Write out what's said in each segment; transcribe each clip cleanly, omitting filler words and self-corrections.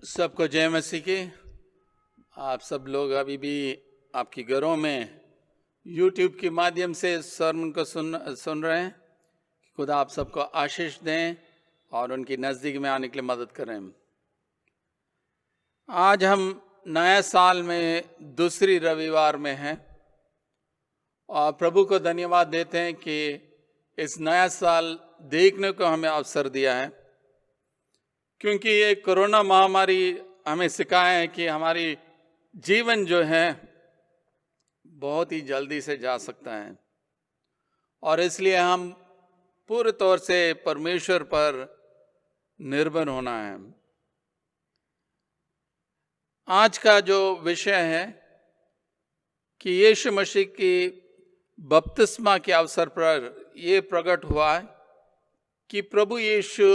सबको जय मसीह की। आप सब लोग अभी भी आपके घरों में YouTube के माध्यम से सर्मन को सुन रहे हैं। खुदा आप सबको आशीष दें और उनकी नज़दीक में आने के लिए मदद करें। आज हम नया साल में दूसरी रविवार में हैं और प्रभु को धन्यवाद देते हैं कि इस नया साल देखने को हमें अवसर दिया है, क्योंकि ये कोरोना महामारी हमें सिखाया है कि हमारी जीवन जो है बहुत ही जल्दी से जा सकता है और इसलिए हम पूरे तौर से परमेश्वर पर निर्भर होना है। आज का जो विषय है कि यीशु मसीह की बपतिस्मा के अवसर पर यह प्रकट हुआ है कि प्रभु यीशु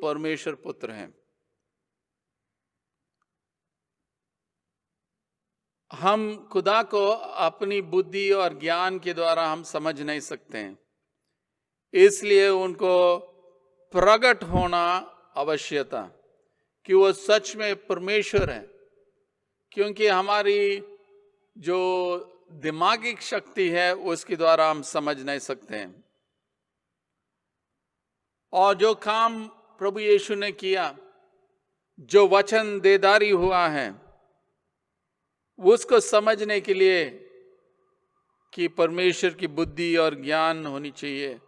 परमेश्वर पुत्र हैं। हम खुदा को अपनी बुद्धि और ज्ञान के द्वारा हम समझ नहीं सकते हैं, इसलिए उनको प्रकट होना आवश्यक था कि वो सच में परमेश्वर है, क्योंकि हमारी जो दिमागी शक्ति है उसके द्वारा हम समझ नहीं सकते हैं। और जो काम प्रभु यीशु ने किया, जो वचन देदारी हुआ है, उसको समझने के लिए कि परमेश्वर की बुद्धि और ज्ञान होनी चाहिए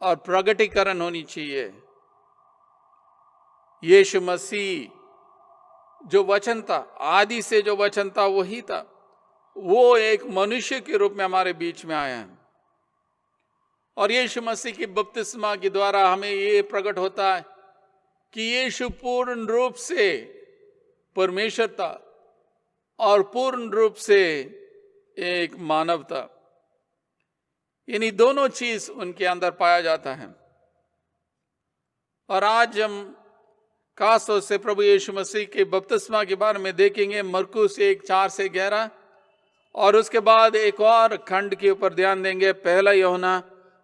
और प्रगटीकरण होनी चाहिए। यीशु मसीह जो वचन था, आदि से जो वचन था वही था, वो एक मनुष्य के रूप में हमारे बीच में आया है। और यीशु मसीह की बपतिस्मा के द्वारा हमें ये प्रकट होता है कि यीशु पूर्ण रूप से परमेश्वर था और पूर्ण रूप से एक मानव था। यानी दोनों चीज उनके अंदर पाया जाता है। और आज हम खास तौर से प्रभु यीशु मसीह के बपतिस्मा के बारे में देखेंगे, मरकुस 1:4-11, और उसके बाद एक और खंड के ऊपर ध्यान देंगे, पहला यूहन्ना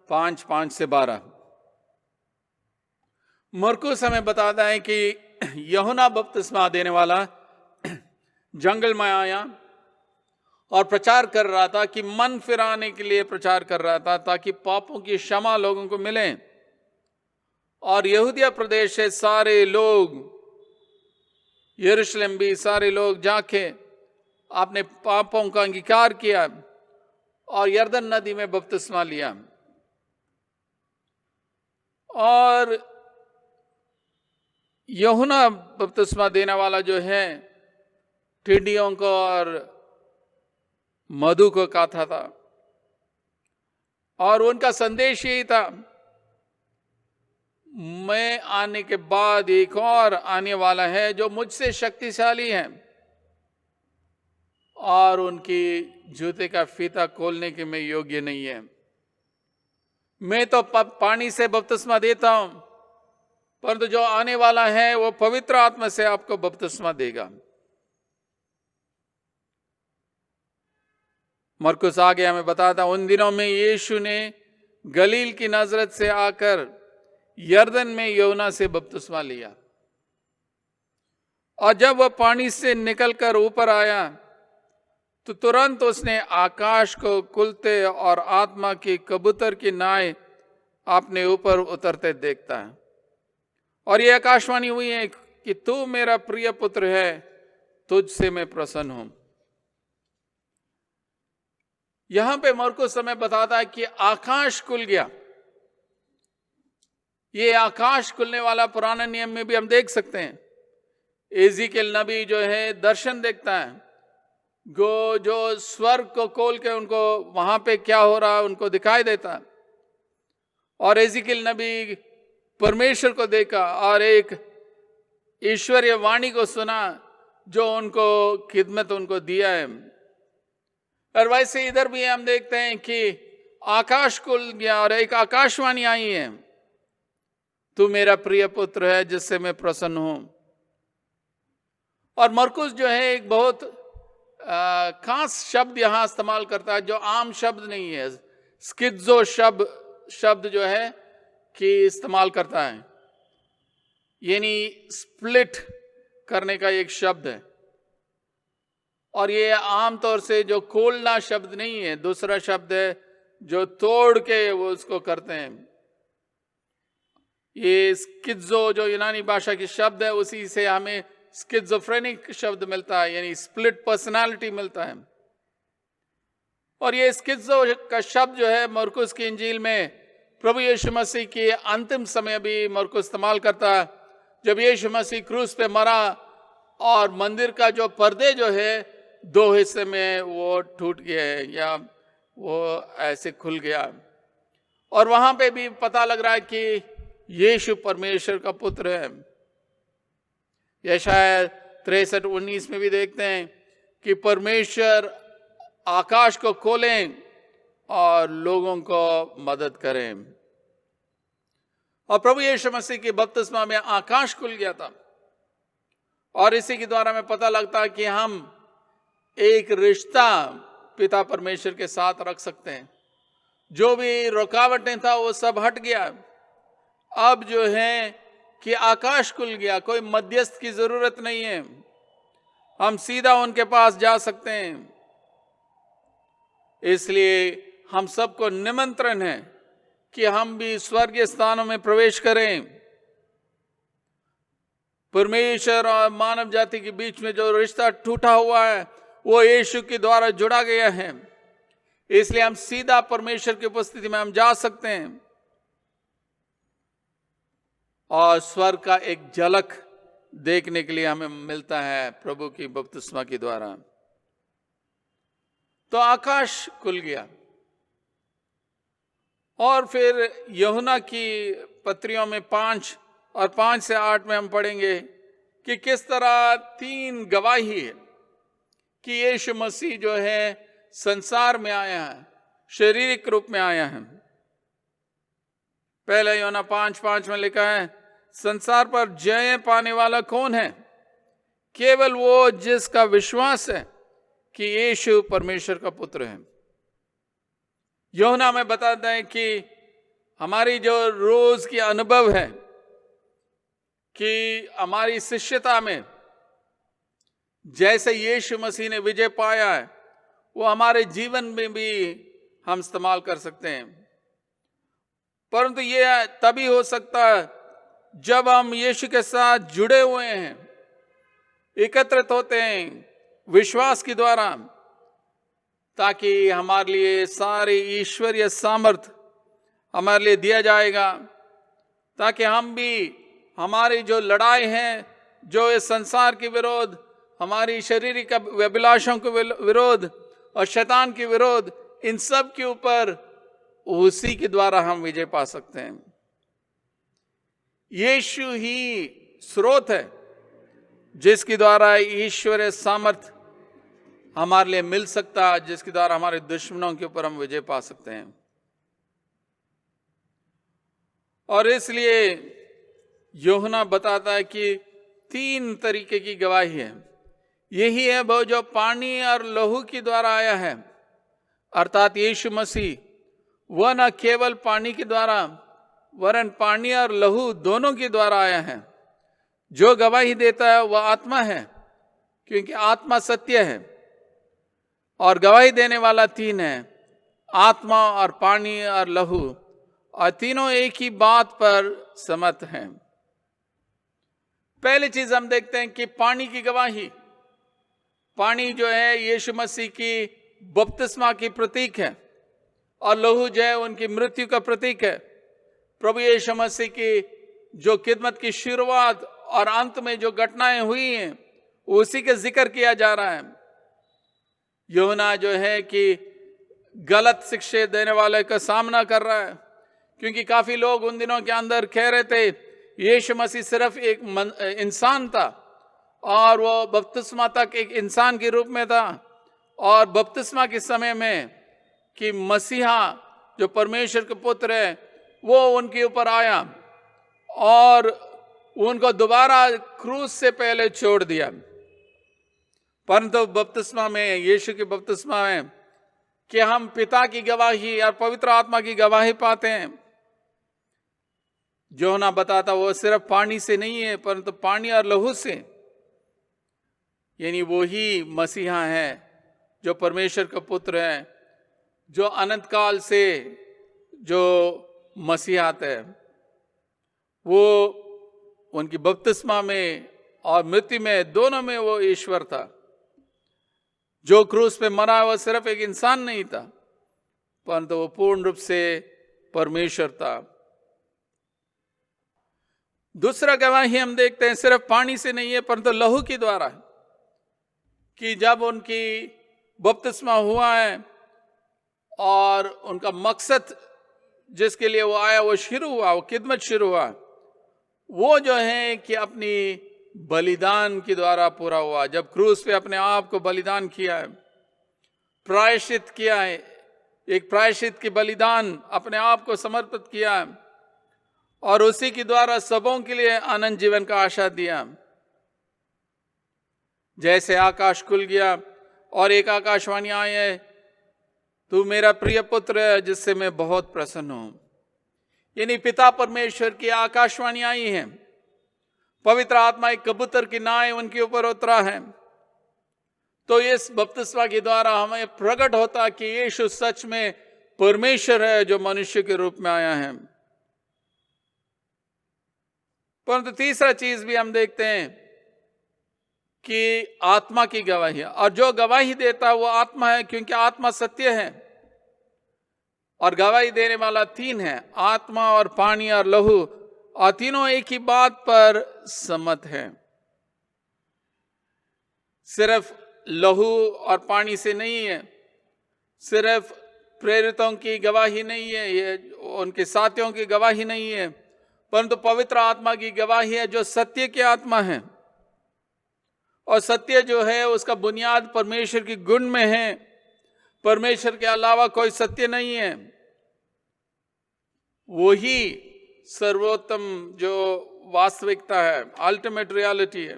5:5-12। मरकुस हमें बताता है कि यूहन्ना बपतिस्मा देने वाला जंगल में आया और प्रचार कर रहा था कि मन फिराने के लिए प्रचार कर रहा था, ताकि पापों की क्षमा लोगों को मिले। और यहूदिया प्रदेश से सारे लोग, यरूशलेम भी सारे लोग जाके अपने पापों का अंगीकार किया और यरदन नदी में बपतिस्मा लिया। और यूहन्ना बपतिस्मा देने वाला जो है टिड्डियों को और मधु को खाता था, और उनका संदेश यही था, मैं आने के बाद एक और आने वाला है जो मुझसे शक्तिशाली है और उनकी जूते का फीता खोलने के मैं योग्य नहीं है। मैं तो पानी से बपतिस्मा देता हूं, परंतु जो आने वाला है वो पवित्र आत्मा से आपको बपतिस्मा देगा। मरकुस आगे हमें बताता, उन दिनों में यीशु ने गलील की नजरत से आकर यरदन में यूहन्ना से बपतिस्मा लिया। और जब वह पानी से निकलकर ऊपर आया तो तुरंत उसने आकाश को खुलते और आत्मा की कबूतर की नाई अपने ऊपर उतरते देखता है। और ये आकाशवाणी हुई है कि तू मेरा प्रिय पुत्र है, तुझसे मैं प्रसन्न हूं। यहां पे मरकुस हमें बताता है कि आकाश खुल गया। ये आकाश खुलने वाला पुराने नियम में भी हम देख सकते हैं। एजिकेल नबी जो है दर्शन देखता है, जो स्वर्ग को खोल के उनको वहां पे क्या हो रहा है उनको दिखाई देता है। और एजिकेल नबी परमेश्वर को देखा और एक ईश्वरीय वाणी को सुना जो उनको खिदमत उनको दिया है। और वैसे इधर भी हम देखते हैं कि आकाश खुल गया और एक आकाशवाणी आई है, तू मेरा प्रिय पुत्र है जिससे मैं प्रसन्न हूं। और मरकुस जो है एक बहुत खास शब्द यहां इस्तेमाल करता है जो आम शब्द नहीं है। स्किज़ो शब्द जो है कि इस्तेमाल करता है, यानी स्प्लिट करने का एक शब्द है। और ये आमतौर से जो खोलना शब्द नहीं है, दूसरा शब्द है जो तोड़ के वो उसको करते हैं। ये स्किज़ो जो यूनानी भाषा की शब्द है, उसी से हमें स्किज़ोफ्रेनिक शब्द मिलता है, यानी स्प्लिट पर्सनालिटी मिलता है। और ये स्किज़ो का शब्द जो है मरकुस की इंजील में प्रभु यीशु मसीह के अंतिम समय भी मरकुस इस्तेमाल करता है, जब यीशु मसीह क्रूस पे मरा और मंदिर का जो पर्दे जो है दो हिस्से में वो टूट गया है या वो ऐसे खुल गया। और वहां पे भी पता लग रहा है कि यीशु परमेश्वर का पुत्र है। यशायाह 63:19 में भी देखते हैं कि परमेश्वर आकाश को खोलें और लोगों को मदद करें। और प्रभु यीशु मसीह के बपतिस्मा में आकाश खुल गया था, और इसी के द्वारा में पता लगता है कि हम एक रिश्ता पिता परमेश्वर के साथ रख सकते हैं। जो भी रुकावटें था वो सब हट गया। अब जो है कि आकाश खुल गया, कोई मध्यस्थ की जरूरत नहीं है, हम सीधा उनके पास जा सकते हैं। इसलिए हम सबको निमंत्रण है कि हम भी स्वर्गीय स्थानों में प्रवेश करें। परमेश्वर और मानव जाति के बीच में जो रिश्ता टूटा हुआ है वो यीशु के द्वारा जुड़ा गया है, इसलिए हम सीधा परमेश्वर की उपस्थिति में हम जा सकते हैं और स्वर्ग का एक झलक देखने के लिए हमें मिलता है प्रभु की बपतिस्मा के द्वारा। तो आकाश खुल गया। और फिर यूहन्ना की पत्रियों में 5 और 5 से 8 में हम पढ़ेंगे कि किस तरह 3 गवाही है कि यीशु मसीह जो है संसार में आया है, शारीरिक रूप में आया है। पहले यूहन्ना 5:5 में लिखा है, संसार पर जय पाने वाला कौन है? केवल वो जिसका विश्वास है कि यीशु परमेश्वर का पुत्र है। यूहन्ना में बताता है कि हमारी जो रोज की अनुभव है कि हमारी शिष्यता में जैसे यीशु मसीह ने विजय पाया है वो हमारे जीवन में भी हम इस्तेमाल कर सकते हैं। परंतु ये तभी हो सकता है जब हम यीशु के साथ जुड़े हुए हैं, एकत्रित होते हैं विश्वास के द्वारा, ताकि हमारे लिए सारी ईश्वरीय सामर्थ हमारे लिए दिया जाएगा, ताकि हम भी हमारी जो लड़ाई है, जो इस संसार के विरोध, हमारी शारीरिक अभिलाषों के विरोध और शैतान के विरोध, इन सब के ऊपर उसी के द्वारा हम विजय पा सकते हैं। यीशु ही स्रोत है जिसके द्वारा ईश्वरीय सामर्थ हमारे लिए मिल सकता है, जिसके द्वारा हमारे दुश्मनों के ऊपर हम विजय पा सकते हैं। और इसलिए यूहन्ना बताता है कि 3 तरीके की गवाही है। यही है वो जो पानी और लहू के द्वारा आया है, अर्थात यीशु मसीह वह न केवल पानी के द्वारा वरन पानी और लहू दोनों के द्वारा आया है। जो गवाही देता है वह आत्मा है, क्योंकि आत्मा सत्य है। और गवाही देने वाला 3 है, आत्मा और पानी और लहू, और तीनों एक ही बात पर सहमत हैं। पहली चीज हम देखते हैं कि पानी की गवाही। पानी जो है यीशु मसीह की बपतिस्मा की प्रतीक है, और लहू जो है उनकी मृत्यु का प्रतीक है। प्रभु यीशु मसीह की जो खिदमत की शुरुआत और अंत में जो घटनाएं हुई हैं उसी का जिक्र किया जा रहा है। यूहन्ना जो है कि गलत शिक्षा देने वाले का सामना कर रहा है, क्योंकि काफी लोग उन दिनों के अंदर कह रहे थे यीशु मसीह सिर्फ एक इंसान था और वो बपतिस्मा तक एक इंसान के रूप में था, और बपतिस्मा के समय में कि मसीहा जो परमेश्वर के पुत्र है वो उनके ऊपर आया और उनको दोबारा क्रूस से पहले छोड़ दिया। परंतु बपतिस्मा में, यीशु के बपतिस्मा में कि हम पिता की गवाही और पवित्र आत्मा की गवाही पाते हैं। यूहन्ना बताता वो सिर्फ पानी से नहीं है, परंतु पानी और लहू से। यानी वो ही मसीहा है जो परमेश्वर का पुत्र है, जो अनंत काल से जो मसीहात है, वो उनकी बपतिस्मा में और मृत्यु में दोनों में वो ईश्वर था। जो क्रूस पे मरा वो सिर्फ एक इंसान नहीं था, परंतु वो पूर्ण रूप से परमेश्वर था। दूसरा गवाही हम देखते हैं सिर्फ पानी से नहीं है परंतु लहू के द्वारा है, कि जब उनकी बपतिस्मा हुआ है और उनका मकसद जिसके लिए वो आया वो शुरू हुआ, वो खिदमत शुरू हुआ, वो जो है कि अपनी बलिदान के द्वारा पूरा हुआ। जब क्रूस पे अपने आप को बलिदान किया है, प्रायश्चित किया है, एक प्रायश्चित की बलिदान अपने आप को समर्पित किया है और उसी के द्वारा सबों के लिए अनंत जीवन का आशा दिया। जैसे आकाश खुल गया और एक आकाशवाणी आई है, तू मेरा प्रिय पुत्र है जिससे मैं बहुत प्रसन्न हूं। यानी पिता परमेश्वर की आकाशवाणी आई है, पवित्र आत्मा एक कबूतर की नाय उनके ऊपर उतरा है। तो इस बपतिस्मा के द्वारा हमें प्रकट होता कि यीशु सच में परमेश्वर है जो मनुष्य के रूप में आया है। परंतु तीसरा चीज भी हम देखते हैं कि आत्मा की गवाही, और जो गवाही देता है वो आत्मा है, क्योंकि आत्मा सत्य है। और गवाही देने वाला तीन है, आत्मा और पानी और लहू, और तीनों एक ही बात पर सम्मत है। सिर्फ लहू और पानी से नहीं है, सिर्फ प्रेरितों की गवाही नहीं है, ये उनके साथियों की गवाही नहीं है, परंतु पवित्र आत्मा की गवाही है जो सत्य की आत्मा है। और सत्य जो है उसका बुनियाद परमेश्वर की गुण में है। परमेश्वर के अलावा कोई सत्य नहीं है। वही सर्वोत्तम जो वास्तविकता है, अल्टीमेट रियलिटी है,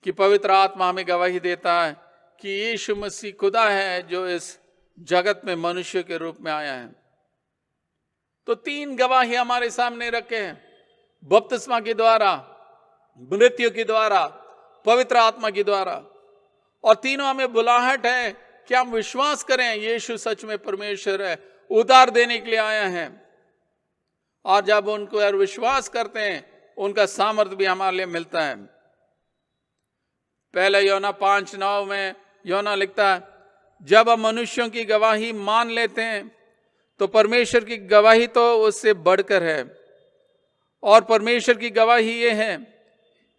कि पवित्र आत्मा हमें गवाही देता है कि यीशु मसीह खुदा है जो इस जगत में मनुष्य के रूप में आया है। तो तीन गवाही हमारे सामने रखे हैं, बपतिस्मा के द्वारा, मृत्यु के द्वारा, पवित्र आत्मा के द्वारा। और तीनों हमें बुलाहट है कि हम विश्वास करें यीशु सच में परमेश्वर है, उद्धार देने के लिए आया है। और जब उनको यार विश्वास करते हैं उनका सामर्थ्य भी हमारे लिए मिलता है। पहले योना 5:9 में योना लिखता है, जब हम मनुष्यों की गवाही मान लेते हैं तो परमेश्वर की गवाही तो उससे बढ़कर है। और परमेश्वर की गवाही ये है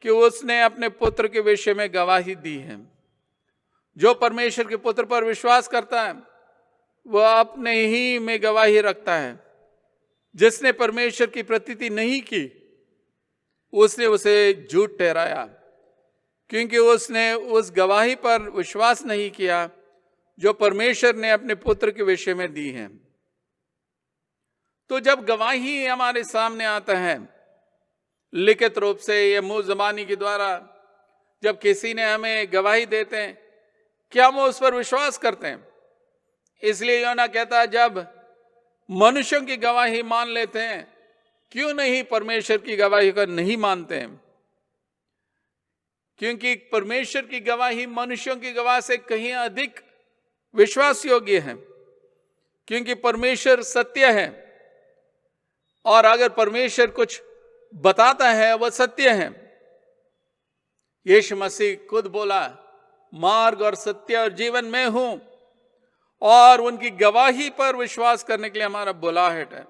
कि उसने अपने पुत्र के विषय में गवाही दी है। जो परमेश्वर के पुत्र पर विश्वास करता है वह अपने ही में गवाही रखता है। जिसने परमेश्वर की प्रतीति नहीं की उसने उसे झूठ ठहराया, क्योंकि उसने उस गवाही पर विश्वास नहीं किया जो परमेश्वर ने अपने पुत्र के विषय में दी है। तो जब गवाही हमारे सामने आता है लिखित रूप से या मुंह ज़बानी के द्वारा, जब किसी ने हमें गवाही देते हैं, क्या हम उस पर विश्वास करते हैं? इसलिए योना कहता है, जब मनुष्यों की गवाही मान लेते हैं, क्यों नहीं परमेश्वर की गवाही को नहीं मानते हैं? क्योंकि परमेश्वर की गवाही मनुष्यों की गवाही से कहीं अधिक विश्वास योग्य है, क्योंकि परमेश्वर सत्य है। और अगर परमेश्वर कुछ बताता है वह सत्य है। यीशु मसीह खुद बोला, मार्ग और सत्य और जीवन में हूं, और उनकी गवाही पर विश्वास करने के लिए हमारा बुलाहट है।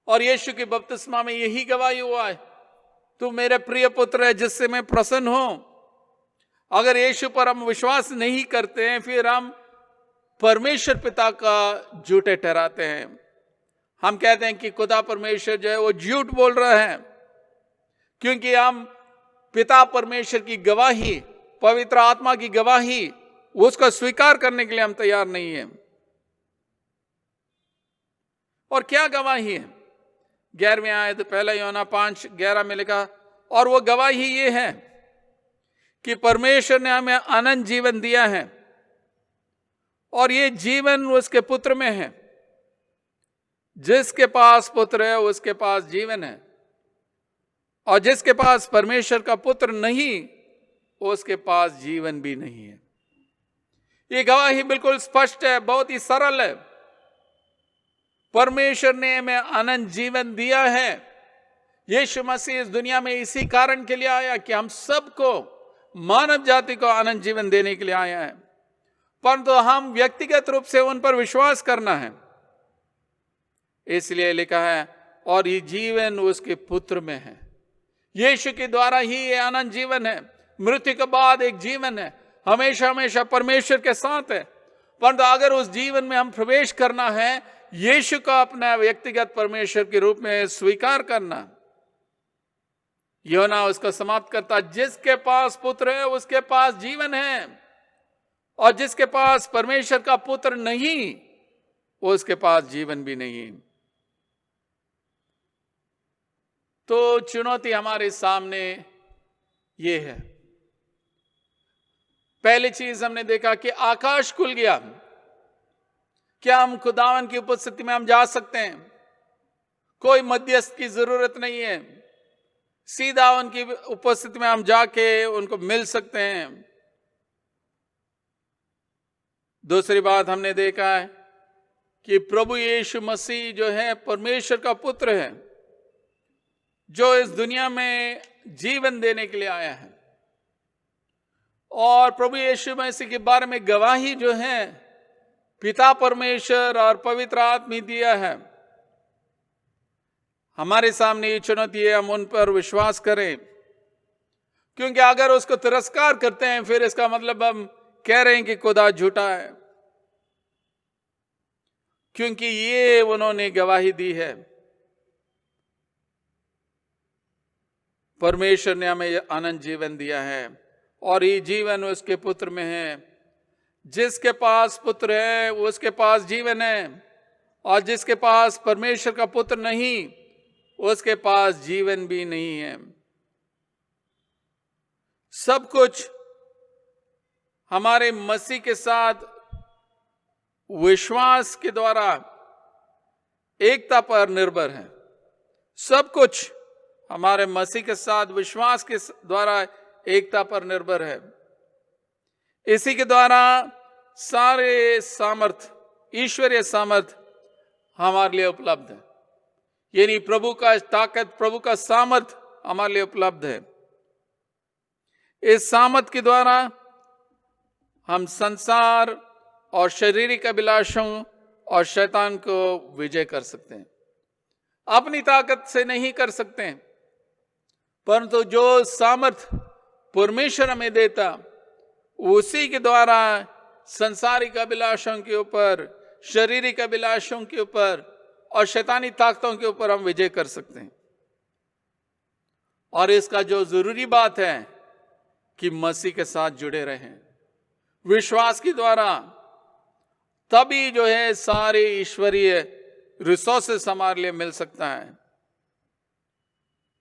और यीशु के बपतिस्मा में यही गवाही हुआ है, तू मेरे प्रिय पुत्र है जिससे मैं प्रसन्न हूं। अगर यीशु पर हम विश्वास नहीं करते हैं फिर हम परमेश्वर पिता का झूठे ठहराते हैं। हम कहते हैं कि खुदा परमेश्वर जो है वो झूठ बोल रहा है, क्योंकि हम पिता परमेश्वर की गवाही, पवित्र आत्मा की गवाही, उसका स्वीकार करने के लिए हम तैयार नहीं है। और क्या गवाही है? 11वीं आयत पहला योना 5:11 में लिखा, और वो गवाही ये है कि परमेश्वर ने हमें अनंत जीवन दिया है और ये जीवन उसके पुत्र में है। जिसके पास पुत्र है उसके पास जीवन है। और जिसके पास परमेश्वर का पुत्र नहीं, उसके पास जीवन भी नहीं है। ये गवाही बिल्कुल स्पष्ट है, बहुत ही सरल है। परमेश्वर ने हमें अनंत जीवन दिया है। यीशु मसीह इस दुनिया में इसी कारण के लिए आया कि हम सबको, मानव जाति को अनंत जीवन देने के लिए आया है, परंतु हम व्यक्तिगत रूप से उन पर विश्वास करना है। इसलिए लिखा है, और ये जीवन उसके पुत्र में है। यीशु के द्वारा ही ये अनंत जीवन है। मृत्यु के बाद एक जीवन है, हमेशा हमेशा परमेश्वर के साथ है। परंतु अगर उस जीवन में हम प्रवेश करना है, यीशु का अपना व्यक्तिगत परमेश्वर के रूप में स्वीकार करना। योना उसको समाप्त करता, जिसके पास पुत्र है उसके पास जीवन है, और जिसके पास परमेश्वर का पुत्र नहीं, उसके पास जीवन भी नहीं। तो चुनौती हमारे सामने ये है। पहली चीज हमने देखा कि आकाश खुल गया। क्या हम खुदावन की उपस्थिति में हम जा सकते हैं? कोई मध्यस्थ की जरूरत नहीं है, सीधा उनकी उपस्थिति में हम जाके उनको मिल सकते हैं। दूसरी बात हमने देखा है कि प्रभु यीशु मसीह जो है परमेश्वर का पुत्र है, जो इस दुनिया में जीवन देने के लिए आया है। और प्रभु यीशु मसीह के बारे में गवाही जो है पिता परमेश्वर और पवित्र आत्मा दिया है। हमारे सामने ये चुनौती है, हम उन पर विश्वास करें, क्योंकि अगर उसको तिरस्कार करते हैं फिर इसका मतलब हम कह रहे हैं कि खुदा झूठा है, क्योंकि ये उन्होंने गवाही दी है। परमेश्वर ने हमें अनंत जीवन दिया है, और ये जीवन उसके पुत्र में है। जिसके पास पुत्र है उसके पास जीवन है, और जिसके पास परमेश्वर का पुत्र नहीं, उसके पास जीवन भी नहीं है। सब कुछ हमारे मसीह के साथ विश्वास के द्वारा एकता पर निर्भर है। सब कुछ हमारे मसीह के साथ विश्वास के द्वारा एकता पर निर्भर है। इसी के द्वारा सारे सामर्थ, ईश्वरीय सामर्थ हमारे लिए उपलब्ध है। यानी प्रभु का ताकत, प्रभु का सामर्थ हमारे लिए उपलब्ध है। इस सामर्थ के द्वारा हम संसार और शारीरिक अभिलाषों और शैतान को विजय कर सकते हैं। अपनी ताकत से नहीं कर सकते हैं, परंतु जो सामर्थ परमेश्वर हमें देता, उसी के द्वारा संसारिक अभिलाषों के ऊपर, शारीरिक अभिलाषों के ऊपर और शैतानी ताकतों के ऊपर हम विजय कर सकते हैं। और इसका जो जरूरी बात है कि मसीह के साथ जुड़े रहें विश्वास के द्वारा, तभी जो है सारे ईश्वरीय रिसोर्सेस हमारे लिए मिल सकता है।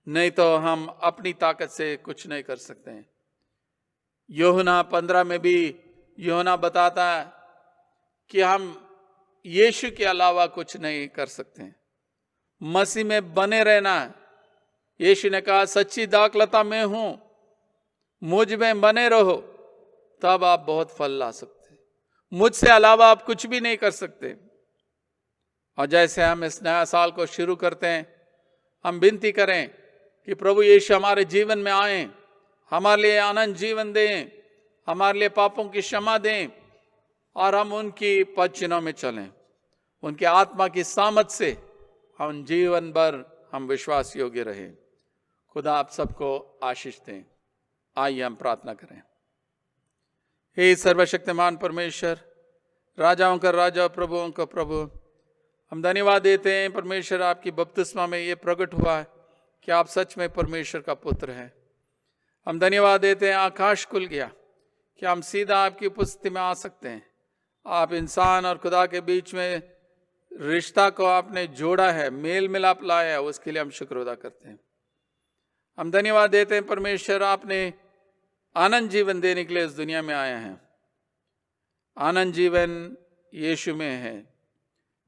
नहीं तो हम अपनी ताकत से कुछ नहीं कर सकते हैं। यूहन्ना 15 में भी यूहन्ना बताता है कि हम यीशु के अलावा कुछ नहीं कर सकते हैं। मसीह में बने रहना है। यीशु ने कहा, सच्ची दाखलता में हूं, मुझ में बने रहो, तब आप बहुत फल ला सकते हैं। मुझसे अलावा आप कुछ भी नहीं कर सकते। और जैसे हम इस नया साल को शुरू करते हैं, हम विनती करें कि प्रभु यीशु हमारे जीवन में आए, हमारे लिए अनंत जीवन दें, हमारे लिए पापों की क्षमा दें, और हम उनकी पद चिन्हों में चलें। उनके आत्मा की सामर्थ से हम जीवन भर हम विश्वास योग्य रहें। खुदा आप सबको आशीष दें। आइए हम प्रार्थना करें। हे सर्वशक्तिमान परमेश्वर, राजाओं का राजा, प्रभुओं का प्रभु, हम धन्यवाद देते हैं परमेश्वर, आपकी बपतिस्मा में ये प्रकट हुआ है कि आप सच में परमेश्वर का पुत्र हैं। हम धन्यवाद देते हैं आकाश खुल गया कि हम सीधा आपकी उपस्थिति में आ सकते हैं। आप इंसान और खुदा के बीच में रिश्ता को आपने जोड़ा है, मेल मिलाप लाया है, उसके लिए हम शुक्र अदा करते हैं। हम धन्यवाद देते हैं परमेश्वर, आपने आनंद जीवन देने के लिए इस दुनिया में आए हैं। आनंद जीवन यीशु में है।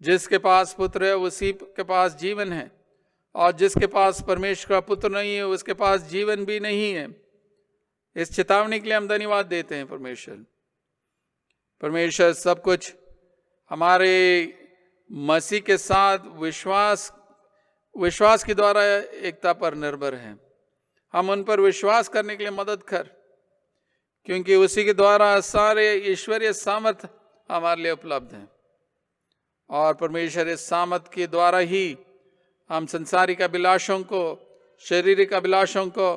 जिसके पास पुत्र है उसी के पास जीवन है, और जिसके पास परमेश्वर का पुत्र नहीं है उसके पास जीवन भी नहीं है। इस चेतावनी के लिए हम धन्यवाद देते हैं परमेश्वर सब कुछ हमारे मसीह के साथ विश्वास के द्वारा एकता पर निर्भर है। हम उन पर विश्वास करने के लिए मदद कर, क्योंकि उसी के द्वारा सारे ईश्वरीय सामर्थ हमारे लिए उपलब्ध हैं। और परमेश्वर इस सामर्थ के द्वारा ही हम संसारिक अभिलाषों को, शारीरिक अभिलाषों को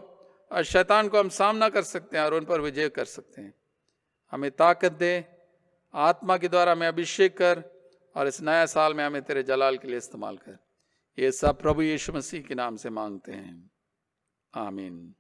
और शैतान को हम सामना कर सकते हैं और उन पर विजय कर सकते हैं। हमें ताकत दे, आत्मा के द्वारा हमें अभिषेक कर और इस नया साल में हमें तेरे जलाल के लिए इस्तेमाल कर। ये सब प्रभु यीशु मसीह के नाम से मांगते हैं, आमीन।